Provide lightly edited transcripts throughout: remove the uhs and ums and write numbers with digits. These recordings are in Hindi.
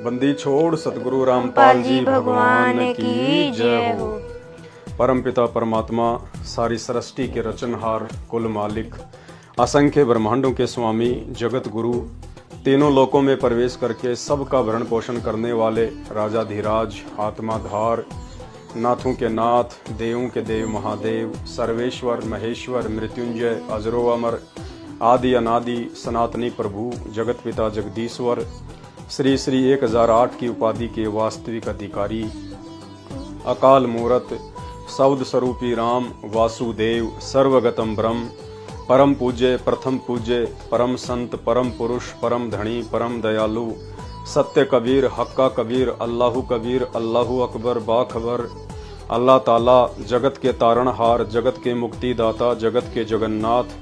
बंदी छोड़ सतगुरु रामपाल जी भगवान की जय हो। परमपिता परमात्मा सारी सृष्टि के रचनहार, कुल मालिक, असंख्य ब्रह्मांडों के स्वामी, जगत गुरु, तीनों लोकों में प्रवेश करके सबका भरण पोषण करने वाले राजाधिराज, आत्माधार, नाथों के नाथ, देवों के देव महादेव, सर्वेश्वर महेश्वर, मृत्युंजय, अजरो अमर, आदि अनादि सनातनी प्रभु, जगत पिता जगदीश्वर, श्री श्री 1008 की उपाधि के वास्तविक अधिकारी, अकाल मूरत, शब्द स्वरूपी राम, वासुदेव, सर्वगतम ब्रह्म, परम पूज्य, प्रथम पूज्य, परम संत, परम पुरुष, परम धनी, परम दयालु, सत्य कबीर, हक्का कबीर, अल्लाहु कबीर, अल्लाहु अकबर, बाखबर, अल्लाह ताला, जगत के तारणहार, जगत के मुक्तिदाता, जगत के जगन्नाथ,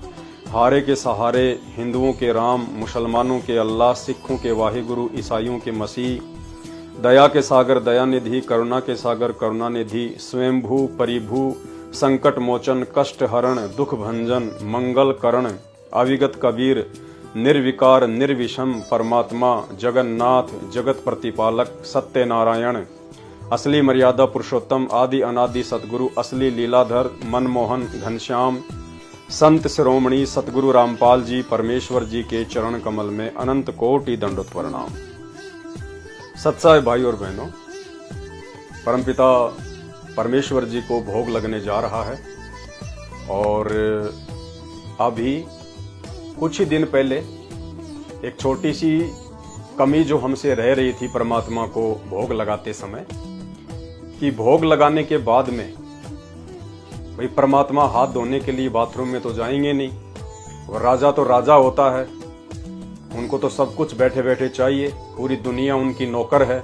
हारे के सहारे, हिंदुओं के राम, मुसलमानों के अल्लाह, सिखों के वाहिगुरु, ईसाइयों के मसीह, दया के सागर दयानिधि, करुणा के सागर करुणानिधि, स्वयंभू परिभू, संकट मोचन, कष्ट हरण, दुख भंजन, मंगल करण, अविगत कबीर, निर्विकार निर्विषम परमात्मा, जगन्नाथ, जगत प्रतिपालक, सत्य नारायण, असली मर्यादा पुरुषोत्तम, आदि अनादि सतगुरु, असली लीलाधर, मनमोहन घनश्याम, संत शिरोमणि सतगुरु रामपाल जी परमेश्वर जी के चरण कमल में अनंत कोटि दंडोत प्रणाम। सत्साय भाई और बहनों, परमपिता परमेश्वर जी को भोग लगने जा रहा है और अभी कुछ ही दिन पहले एक छोटी सी कमी जो हमसे रह रही थी परमात्मा को भोग लगाते समय, कि भोग लगाने के बाद में भाई परमात्मा हाथ धोने के लिए बाथरूम में तो जाएंगे नहीं, और राजा तो राजा होता है, उनको तो सब कुछ बैठे बैठे चाहिए, पूरी दुनिया उनकी नौकर है,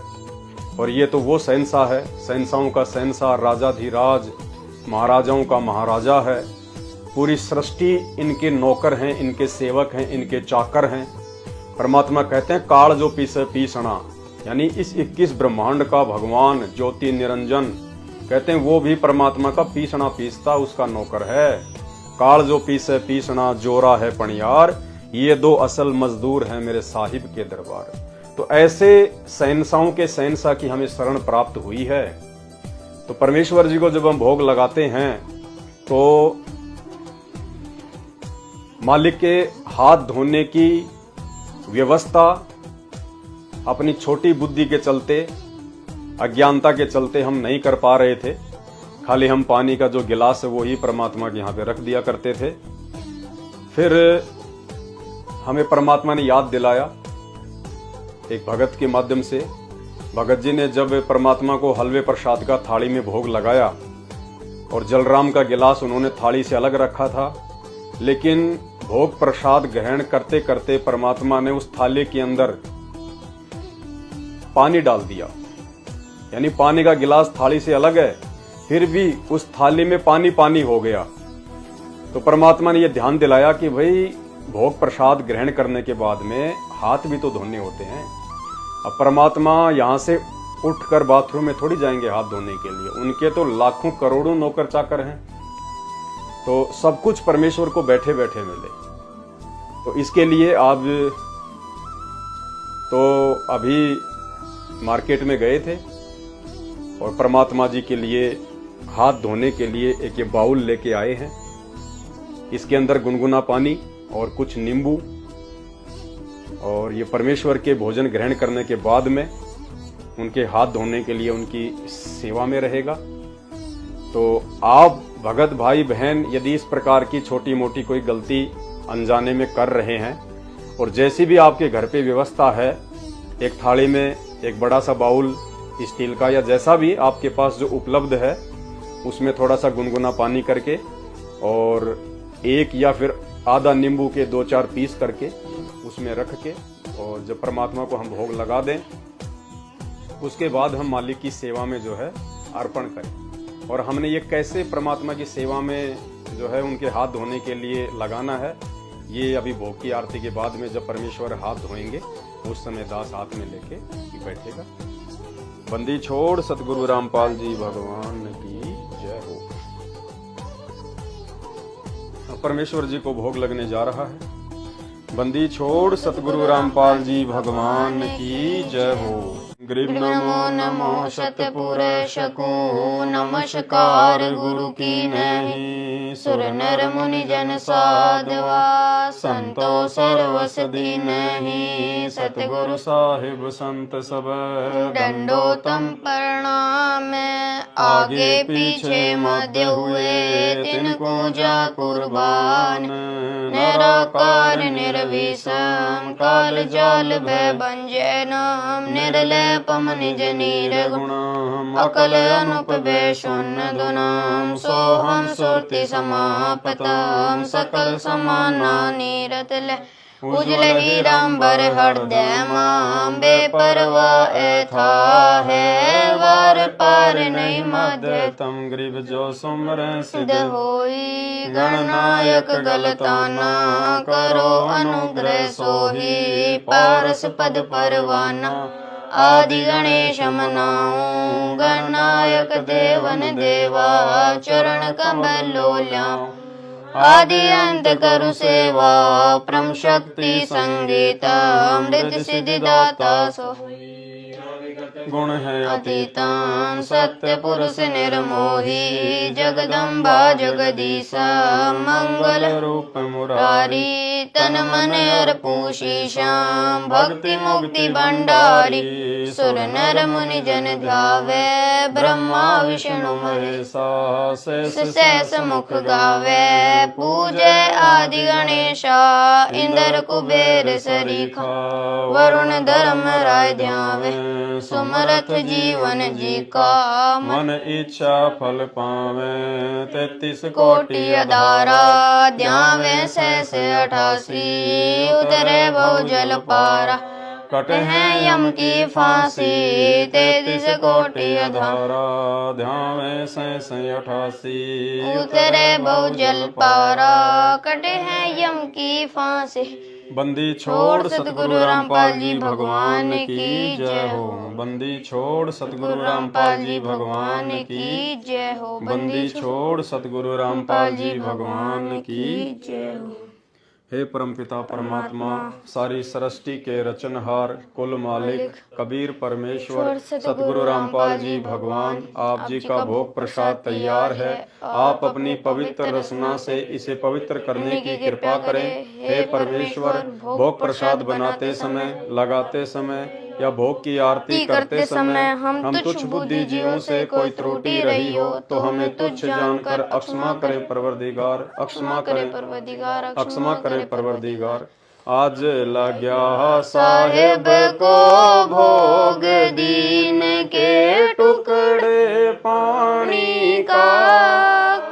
और ये तो वो शहंशाह है, शहंशाहों का शहंशाह, राजाधिराज, महाराजाओं का महाराजा है, पूरी सृष्टि इनके नौकर हैं, इनके सेवक हैं, इनके चाकर हैं। परमात्मा कहते हैं काल जो पीसे पीसना, यानी इस 21 ब्रह्मांड का भगवान ज्योति निरंजन, कहते हैं वो भी परमात्मा का पीसना पीसता उसका नौकर है। काल जो पीसे पीसना, जोरा है पणियार, ये दो असल मजदूर हैं मेरे साहिब के दरबार। तो ऐसे शहंशाहों के शहंशाह की हमें शरण प्राप्त हुई है। तो परमेश्वर जी को जब हम भोग लगाते हैं तो मालिक के हाथ धोने की व्यवस्था अपनी छोटी बुद्धि के चलते, अज्ञानता के चलते हम नहीं कर पा रहे थे। खाली हम पानी का जो गिलास है वो ही परमात्मा के यहाँ पे रख दिया करते थे। फिर हमें परमात्मा ने याद दिलाया एक भगत के माध्यम से। भगत जी ने जब परमात्मा को हलवे प्रसाद का थाली में भोग लगाया और जलराम का गिलास उन्होंने थाली से अलग रखा था, लेकिन भोग प्रसाद ग्रहण करते करते परमात्मा ने उस थाली के अंदर पानी डाल दिया, यानी पानी का गिलास थाली से अलग है, फिर भी उस थाली में पानी पानी हो गया। तो परमात्मा ने यह ध्यान दिलाया कि भाई भोग प्रसाद ग्रहण करने के बाद में हाथ भी तो धोने होते हैं। अब परमात्मा यहां से उठकर बाथरूम में थोड़ी जाएंगे हाथ धोने के लिए, उनके तो लाखों करोड़ों नौकर चाकर हैं, तो सब कुछ परमेश्वर को बैठे बैठे मिले। तो इसके लिए आप तो अभी मार्केट में गए थे और परमात्मा जी के लिए हाथ धोने के लिए एक ये बाउल लेके आए हैं। इसके अंदर गुनगुना पानी और कुछ नींबू, और ये परमेश्वर के भोजन ग्रहण करने के बाद में उनके हाथ धोने के लिए उनकी सेवा में रहेगा। तो आप भगत भाई बहन यदि इस प्रकार की छोटी मोटी कोई गलती अनजाने में कर रहे हैं, और जैसी भी आपके घर पे व्यवस्था है, एक थाली में एक बड़ा सा बाउल स्टील का या जैसा भी आपके पास जो उपलब्ध है, उसमें थोड़ा सा गुनगुना पानी करके और एक या फिर आधा नींबू के 2-4 पीस करके उसमें रख के, और जब परमात्मा को हम भोग लगा दें उसके बाद हम मालिक की सेवा में जो है अर्पण करें। और हमने ये कैसे परमात्मा की सेवा में जो है उनके हाथ धोने के लिए लगाना है, ये अभी भोग की आरती के बाद में जब परमेश्वर हाथ धोएंगे उस समय दास हाथ में लेके बैठेगा। बंदी छोड़ सतगुरु रामपाल जी भगवान की जय हो। परमेश्वर जी को भोग लगने जा रहा है। बंदी छोड़ सतगुरु रामपाल जी भगवान की जय हो। ग्रीव नमो नमो शतपुरुष को नमस्कार गुरु की नहीं। सुर नर मुनि जन साधवा संतो सर्वसदी नहीं। सतगुरु साहिब संत सब दंडोतम प्रणाम। आगे पीछे मध्य हुए तिनको जा कुर्बान। निराकार निर्विषम काल जाल भय भंजनम। निर्लेपम निज निर्गुणम अकल अनुप शून्य दुनम। सोहम सुरति समापतम सकल समाना नीरत ले। उजल ही रामबर हृदय माम बेपरवाह था है। वार पार नहीं मध्य तम ग्रीव जो सुमर सिद्ध होई। गणनायक गलताना करो अनुग्रह सोही। पारस पद परवाना आदि गणेश मनाऊं। गणनायक देवन देवा चरण कमल ल्याऊं। आदि अंत करु सेवा परम शक्ति संगीता। अमृत सिद्धि दाता सो गुण है अतीतम। सत्य पुरुष निर्मोही जगदम्बा जगदीशा। मंगल रूप मुरारी तन मन अर्पू शीशाम। भक्ति मुक्ति भंडारी सुर नर मुनि जन ध्यावे। ब्रह्मा विष्णु महेशा शेष मुख गावे। पूजे आदि गणेशा इंद्र कुबेर सरीखा। वरुण धर्म राय ध्यावे सुमरथ जीवन जी का। मन इच्छा फल पावे 33 कोटि अधारा। ध्यावे शेष 88 उतरे बहु जल पारा। कट है यम की फांसी 33 कोटि अधारा। ध्यावे शेष 88 उतरे बहु जल पारा। कट है यम की फांसी। बंदी छोड़ सतगुरु रामपाल जी भगवान की जय हो। बंदी छोड़ सतगुरु रामपाल जी भगवान की जय हो। बंदी छोड़ सतगुरु रामपाल जी भगवान की जय हो। हे परमपिता परमात्मा सारी सृष्टि के रचनहार कुल मालिक कबीर परमेश्वर सतगुरु रामपाल जी भगवान आप जी का भोग प्रसाद तैयार है। आप अपनी पवित्र रचना से इसे पवित्र करने की कृपा करें। हे परमेश्वर भोग प्रसाद बनाते समय लगाते समय या भोग की आरती करते समय हम तुच्छ बुद्धि जीवों से कोई त्रुटि रही हो तो हमें तुच्छ जानकर अक्षमा करे परवरदिगार। अक्षमा करे परवरदिगार। अक्षमा करे परवरदिगार। आज लाग्या साहेब को भोग दीन के टुकड़े पानी का।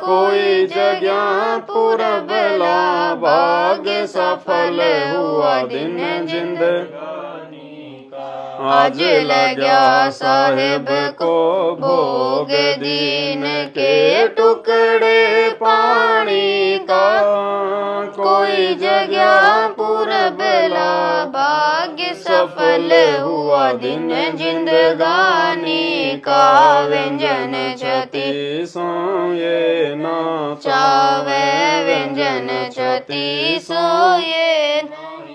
कोई जगह पुरबला भाग्य सफल हुआ दिन जिंदगानी का। आज लाग्या साहेब को भोग दीन के टुकड़े पानी का। कोई जगह पुरबला भाग्य सफल हुआ दिन जिंदगानी का। व्यंजन छति सोये ना चावे। व्यंजन छति सोये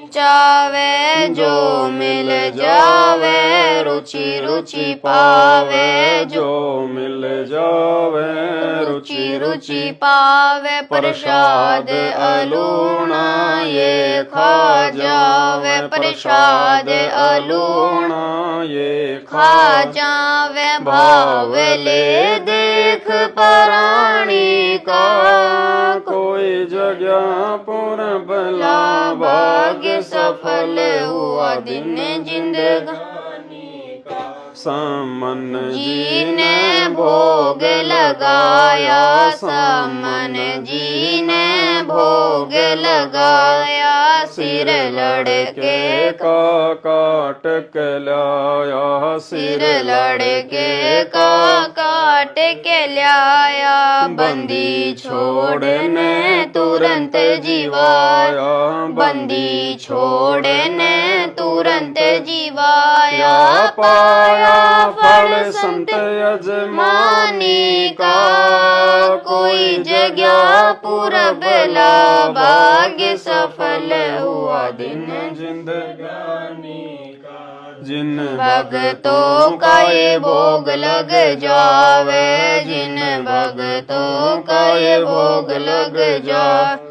चावे। जो मिल जावे रुचि रुचि पावे। जो मिल जावे रुचि रुचि पावे। प्रसाद अलूणा ये खा जावे। प्रसाद अलूणा ये खा जावे। भाव ले देख पराणी का। कोई जगह पुरबला भाग्य सफल हुआ दिन जिंदगानी का। सामन जी ने भोग लगाया। सामन जी ने भोग लगाया। सिर लड़के का काट के लाया। सिर लड़के का काट के लाया। बंदी छोड़ने तुरंत जीवाया। बंदी छोड़ने तुरंत जीवाया। पाया फल संत यजमानी का। कोई जगह पुरबला भाग्य सफल हुआ दिन जिंदगानी का। जिन भक्तों का ये भोग लग जावे, जिन भक्तों का ये भोग लग जावे,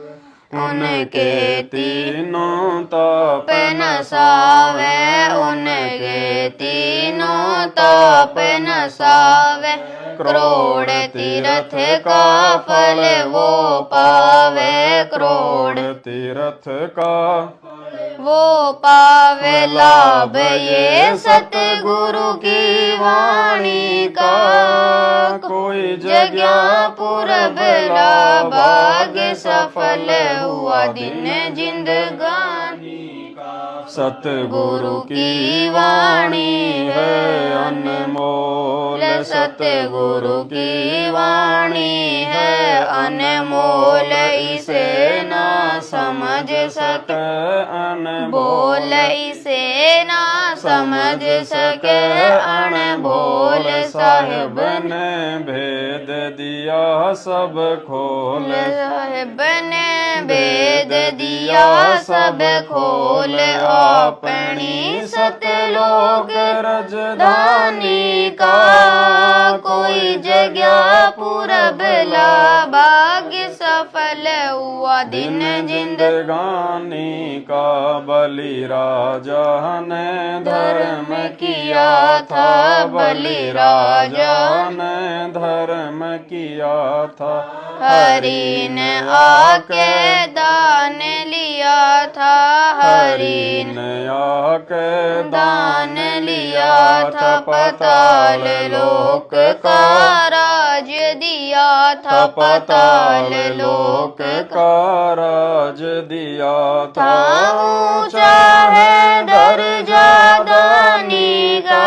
उनके तीनों ताप नसावे, उनके तीनों ताप नसावे। करोड़ तीर्थ का फल वो पावे, करोड़ तीर्थ का वो पावे लाभ ये सतगुरु की वाणी का। कोई जगह पूरब ला भाग्य सफल हुआ दिन जिंदगानी का। सतगुरु की वाणी है अनमोल, सतगुरु की वाणी है अनमोल, इसे ना समझ सके अनबोल, इसे ना समझ सके अनबोल। साहिब ने भेद दिया सब खोल, साहिब ने भेद दिया सब खोल, अपनी सतलोक रजधानी का। कोई जगह पूरब ला भाग्य सफल हुआ दिन जिंदगानी का। बलि राजा ने धर्म किया था, बलि राजा ने धर्म किया था, हरि ने आके दान लिया था, हरि ने आके दान लिया था। पाताल लोक का राज दिया था, पाताल लोक का राज दिया था। ऊंचा है दर्जा दानी का,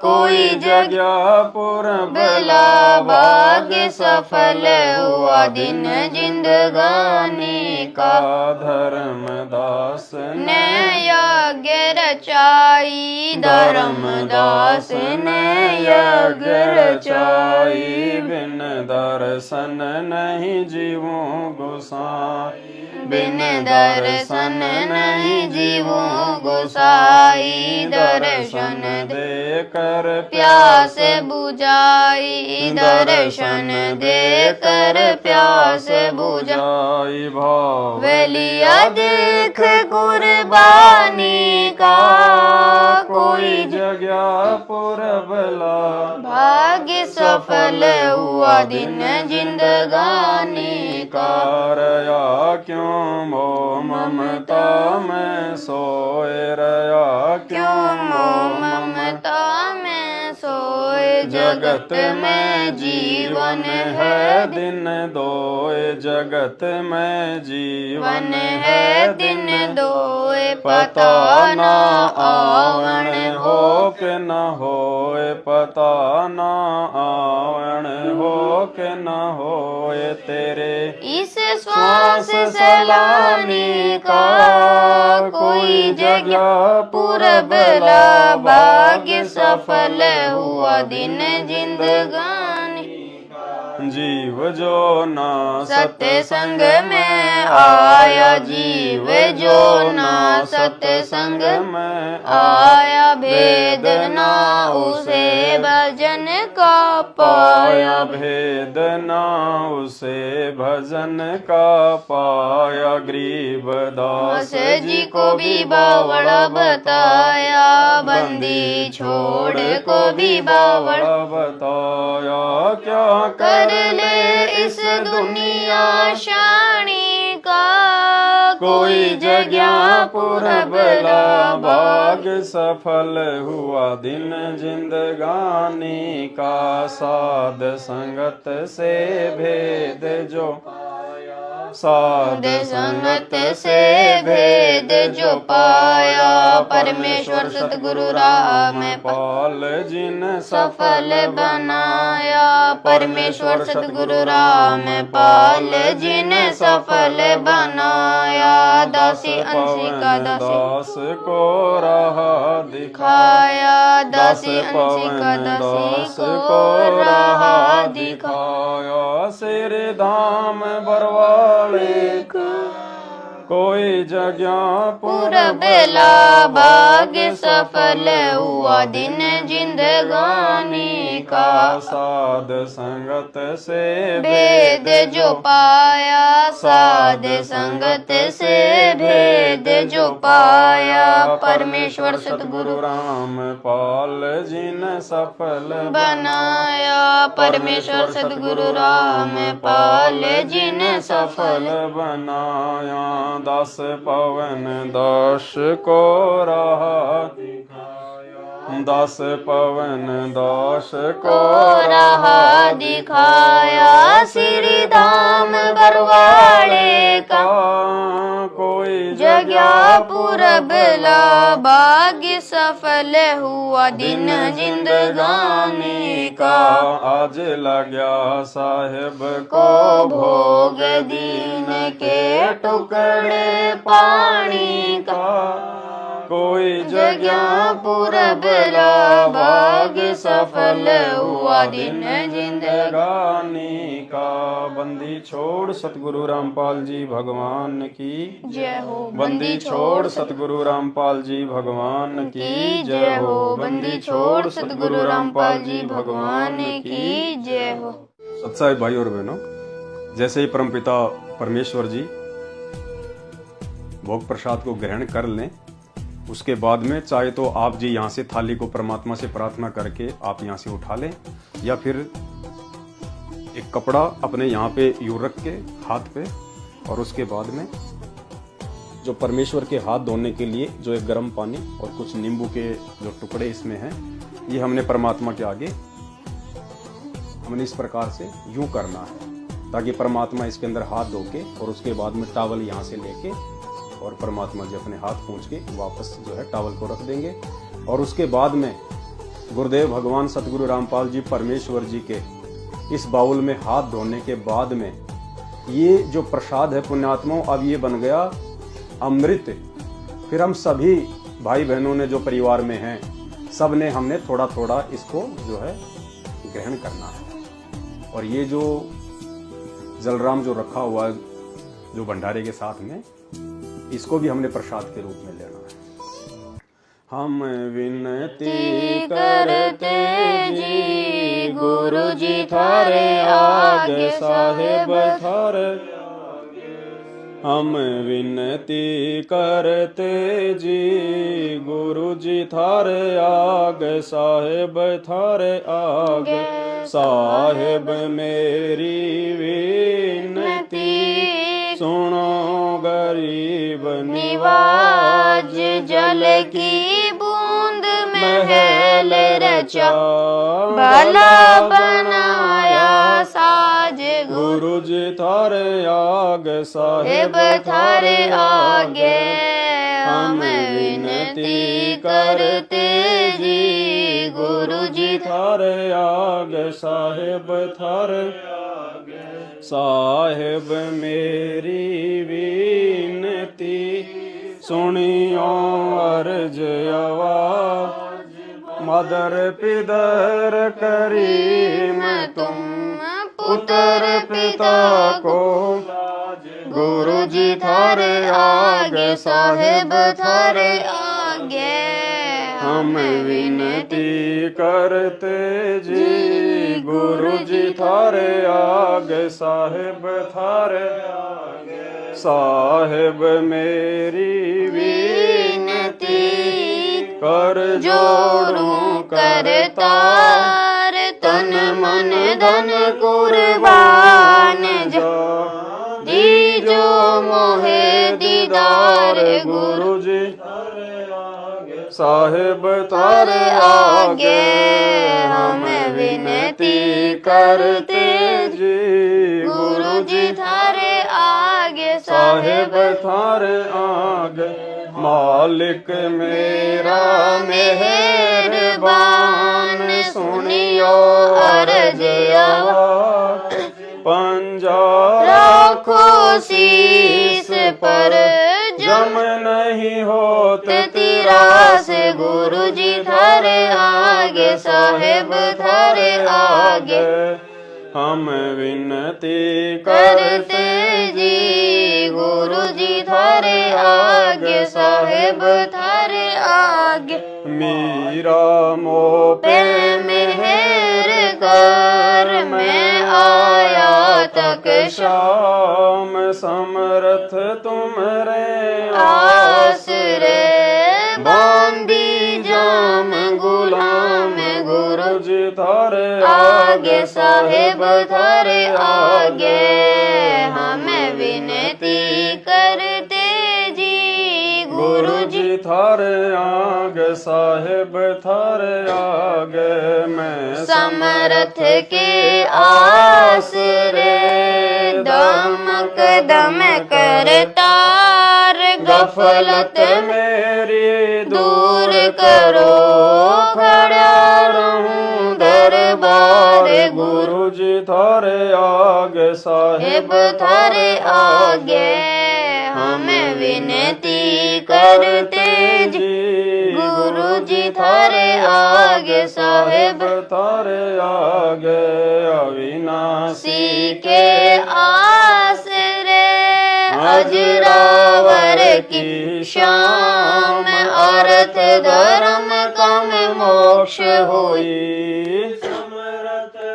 कोई जगह पूरब ला भाग्य सफल हुआ दिन जिंदगानी का। धर्मदास ने यज्ञ रचाई, धर्मदास ने यज्ञ रचाई, बिन दर्शन नहीं जीवों गोसाई, बिन दर्शन नहीं जीवों गोसाई। दर्शन देकर प्यास बुझाई, दर्शन देकर प्यास बुझाई। भाव लिया देख कुर्बानी का, कोई जगह पूरब ला भाग्य सफल हुआ दिन जिंदगानी का। रया क्यों मोह ममता में सोए, रया क्यों मोह ममता में सोए। जगत में जीवन है दिन दोए, जगत में जीवन है दिन दोए। पता ना आवण हो के न होए, पता ना आवण हो के न होए। तेरे इस श्वास सैलानी का, कोई जगह पूरब ला भाग्य सफल हुआ दिन जिंदगानी। जीव जो ना सत्संग में आया, जीव जो ना सत्संग में आया, भेद ना उसे भजन का पाया, भेद ना उसे भजन का पाया। गरीबदास जी को भी बावड़ा बताया, बंदी छोड़ को भी बावड़ा बताया। क्या कर ले इस दुनिया शानी का, कोई जगह पूरब ला भाग्य सफल हुआ दिन जिंदगानी का। साध संगत से भेद जो साध संगत से भेद जो पाया, परमेश्वर सतगुरु राम पाल जिन सफल बनाया। परमेश्वर सतगुरु राम पाल जिन सफल बनाया। दासी अंशिका दास को राह दिखाया, दासी अंशिका दासी को राह दिखाया। सिर धाम बरवाले कोई जगह पूरब भाग्य सफल हुआ दिन जिंदगानी का। साध संगत से भेद जो पाया, साध संगत से भेद जो पाया। परमेश्वर सतगुरु रामपाल जी ने सफल बनाया। परमेश्वर सतगुरु रामपाल जी ने सफल बनाया। दास पवन दास को राह दिखाया। दास पवन दास को राह दिखाया। श्री धाम बरवाड़े का कोई जगह पूरब भाग्य सफल हुआ दिन जिंदगानी का। आज लग्या साहेब को भोग दीन के टुकड़े पानी का। कोई जगह पूरब भाग्य सफल हुआ दिन जिंदगानी का। बंदी छोड़ सतगुरु रामपाल जी भगवान की जय हो। बंदी छोड़ सतगुरु रामपाल जी भगवान की जय हो। बंदी छोड़ सतगुरु रामपाल जी भगवान की जय हो। सत्साई भाई और बहनों, जैसे ही परमपिता परमेश्वर जी भोग प्रसाद को ग्रहण कर लें, उसके बाद में चाहे तो आप जी यहाँ से थाली को परमात्मा से प्रार्थना करके आप यहाँ से उठा लें, या फिर एक कपड़ा अपने यहाँ पे यूं रख के हाथ पे, और उसके बाद में जो परमेश्वर के हाथ धोने के लिए जो एक गर्म पानी और कुछ नींबू के जो टुकड़े इसमें हैं, ये हमने परमात्मा के आगे हमने इस प्रकार से यूं करना है, ताकि परमात्मा इसके अंदर हाथ धो के और उसके बाद में टावल यहाँ से लेके और परमात्मा जी अपने हाथ पहुँच के वापस जो है टावल को रख देंगे। और उसके बाद में गुरुदेव भगवान सतगुरु रामपाल जी परमेश्वर जी के इस बाउल में हाथ धोने के बाद में ये जो प्रसाद है पुण्यात्माओं, अब ये बन गया अमृत। फिर हम सभी भाई बहनों ने जो परिवार में हैं, सब ने हमने थोड़ा थोड़ा इसको जो है ग्रहण करना है। और ये जो जलराम जो रखा हुआ है जो भंडारे के साथ में, इसको भी हमने प्रसाद के रूप में लेना है। हम विनती करते जी गुरु जी थारे आगे साहेब थारे। हम विनती करते जी गुरु जी थारे आगे साहेब थारे आगे। साहेब मेरी विनती सुनो गरीब निवाज। जल की बूंद महल रचा भला बनाया साज। गुरु जी थारे आगे साहेब थारे आगे। हम विनती करते जी गुरु जी थारे आगे साहेब थारे। साहेब मेरी विनती सुनियो अर्ज आवाज। मदर पिदर करीम तुम पुत्र पिता को। गुरु जी थारे आगे साहेब थारे आगे। हम विनती करते जी गुरु जी थारे आगे साहेब थारे आगे। साहेब मेरी विनती कर जोड़ूं करतार। तन मन धन कुर्बान जा दीजो मोहे दीदार। गुरु जी साहेब थारे आगे। हम विनती करते जी गुरु जी थारे आगे साहेब थारे आगे। मालिक मेरा मेहरबान सुनियो अर्ज आवाज। पंजा रखो शीस पर जम नहीं होत तिरास। गुरु जी थारे आगे साहेब थारे आगे। हम विनती करते जी गुरु जी थारे आगे साहेब थारे आगे मीरा मोह पे मेहर कर मैं आया तक शाम समर्थ तुमरे आसरे बांधी जाम गुलाम गुरु जी थारे आगे साहेब थारे आगे हमें विनती करते जी गुरु जी थारे आगे साहेब थारे आगे मैं समर्थ के आसरे दमक दम करतार गफलत मेरी दूर करो खड़ा रहूं दरबार गुरु जी थारे आगे साहेब साहेब थारे आगे हमें विनती करते जी गुरु जी थारे आगे साहेब थारे आगे अविनाशी सी के आसरे अजरावर की शाम अर्थ धर्म कम मोक्ष हुई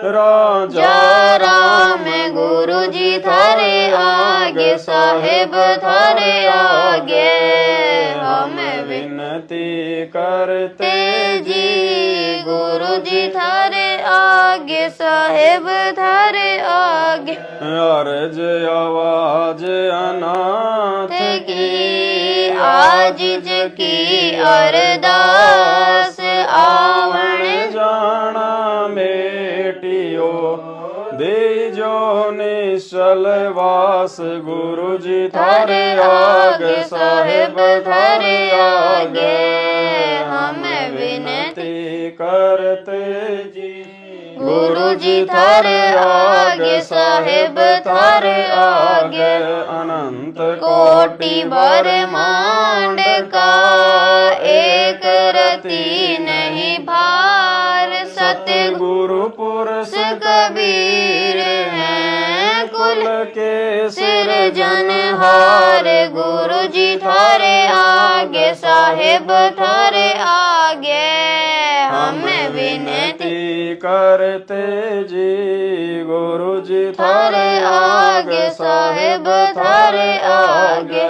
राजा राम गुरु जी थारे आगे साहेब थारे आगे हम विनती करते जी गुरु जी थारे आगे साहेब थारे आगे अर्ज आवाज अनाथ की आजिज की अरदास आवण जाना बेटियो दे जो निश्चल वास गुरु जी थारे आगे साहेब थारे आगे हम विनती करते जी गुरु जी थारे आगे साहेब थारे आगे अनंत कोटि ब्रह्मांड का एक रति नहीं भार सतगुरु गुरु पुरुष कबीर हैं कुल के सिरजनहार गुरु जी थारे आगे साहेब थारे आगे हम विनती करते जी गुरु जी थारे आगे साहेब थारे आगे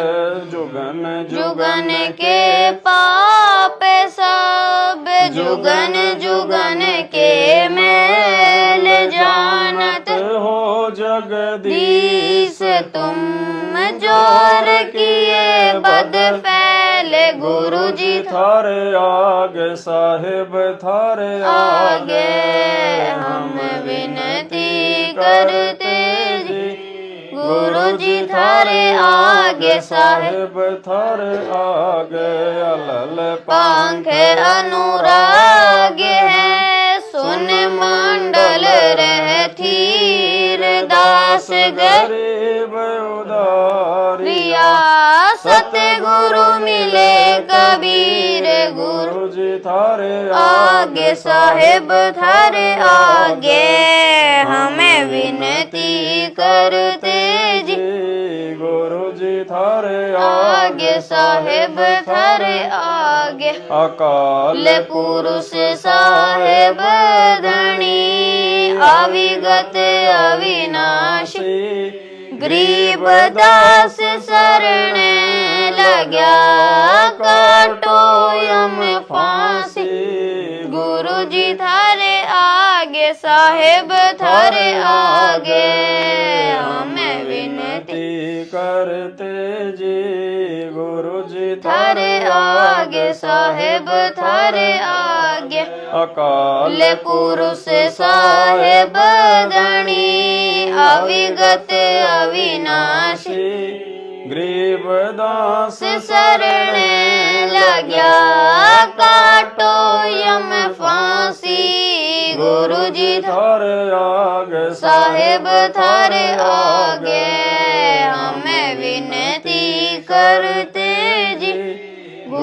जुगन जुगन के पाप सब जुगन जुगन के मेल जानत हो जगदीश दीस तुम जोर किए बद फैले गुरु जी थारे आगे साहेब थारे आगे हम विनती करते जी गुरु जी थारे आगे साहेब साहेब थारे आगे अलल पंख अनुराग है सुन मंडल रह थीर दास गरीब उदारी गरिया सतगुरु मिले कबीर गुरु गुरु जी थारे आगे साहेब थारे आगे हमें विनती करते जी गुरु जी थारे आगे साहेब थारे आगे अकाल पुरुष साहेब धनी अविगत अविनाशी गरीब दास शरण लग्या काटो यम फांसी गुरु जी थारे आगे साहेब थारे आगे हमें विनती करते जी गुरु जी थारे आगे साहेब थारे आगे अकाल पुरुष साहेब धनी अविगत अविनाशी गरीब दास शरण लग्या काटो यम फांसी गुरु जी थारे आगे साहेब थारे आगे हमें विनती करते जी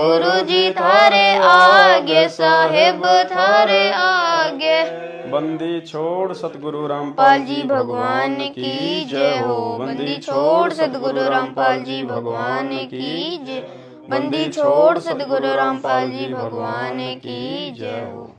गुरु जी थारे आगे साहेब थारे आगे। बंदी छोड़ सतगुरु रामपाल जी भगवान की जय हो। बंदी छोड़ सतगुरु रामपाल जी भगवान की जय। बंदी छोड़ सतगुरु रामपाल जी भगवान की जय हो।